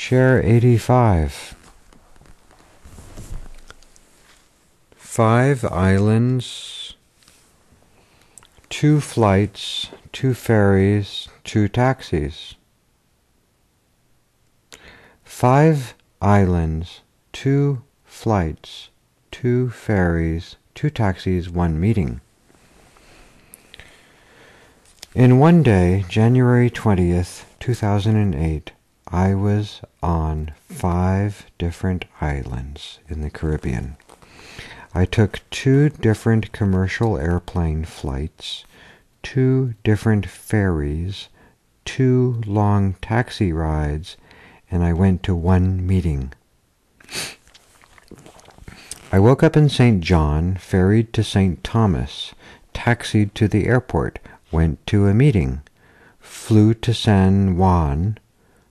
Share 85. 5 islands, 2 flights, 2 ferries, 2 taxis. 5 islands, 2 flights, 2 ferries, 2 taxis, 1 meeting. In one day, January 20th, 2008, I was on 5 different islands in the Caribbean. I took 2 different commercial airplane flights, 2 different ferries, 2 long taxi rides, and I went to 1 meeting. I woke up in St. John, ferried to St. Thomas, taxied to the airport, went to a meeting, flew to San Juan,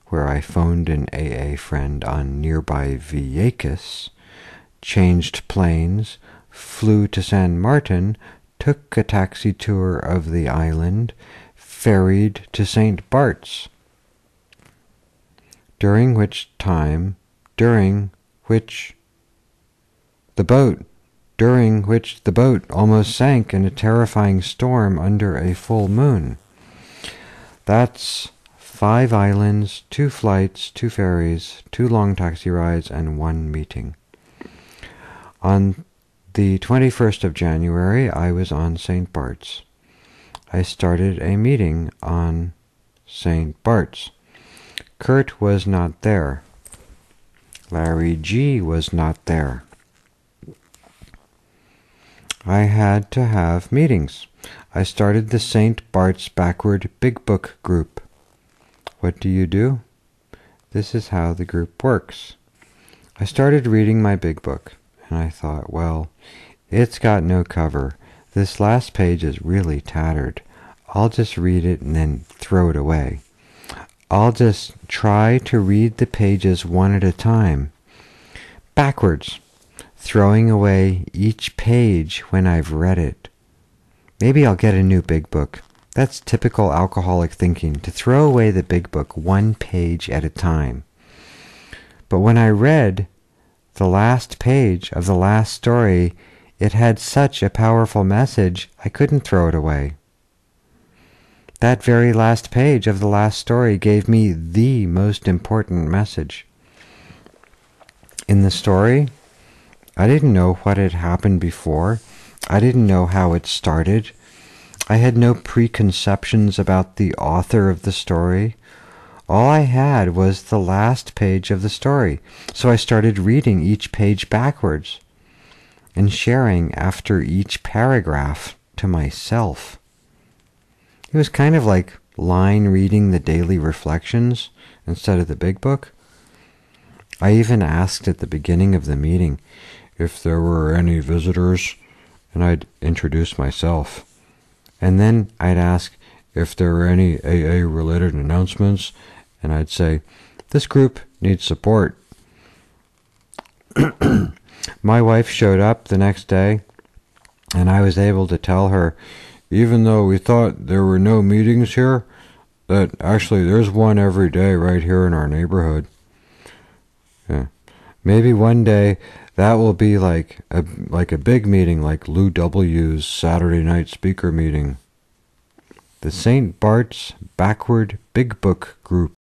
where I phoned an AA friend on nearby Vieques, changed planes, flew to San Martin, took a taxi tour of the island, ferried to St. Bart's, during which the boat almost sank in a terrifying storm under a full moon. That's 5 islands, 2 flights, 2 ferries, 2 long taxi rides, and 1 meeting. On the 21st of January, I was on St. Bart's. I started a meeting on St. Bart's. Kurt was not there. Larry G. was not there. I had to have meetings. I started the St. Bart's Backward Big Book group. What do? This is how the group works. I started reading my big book, and I thought, well, it's got no cover. This last page is really tattered. I'll just read it and then throw it away. I'll just try to read the pages one at a time, backwards, throwing away each page when I've read it. Maybe I'll get a new big book. That's typical alcoholic thinking, to throw away the big book 1 page at a time. But when I read the last page of the last story, it had such a powerful message, I couldn't throw it away. That very last page of the last story gave me the most important message. In the story, I didn't know what had happened before. I didn't know how it started. I had no preconceptions about the author of the story. All I had was the last page of the story, so I started reading each page backwards and sharing after each paragraph to myself. It was kind of like line reading the daily reflections instead of the big book. I even asked at the beginning of the meeting if there were any visitors, and I'd introduce myself. And then I'd ask if there were any AA-related announcements, and I'd say, this group needs support. My wife showed up the next day, and I was able to tell her, even though we thought there were no meetings here, that actually there's one every day right here in our neighborhood. Yeah. Maybe one day that will be like a big meeting, like Lou W.'s Saturday night speaker meeting. The St. Bart's Backward Big Book group.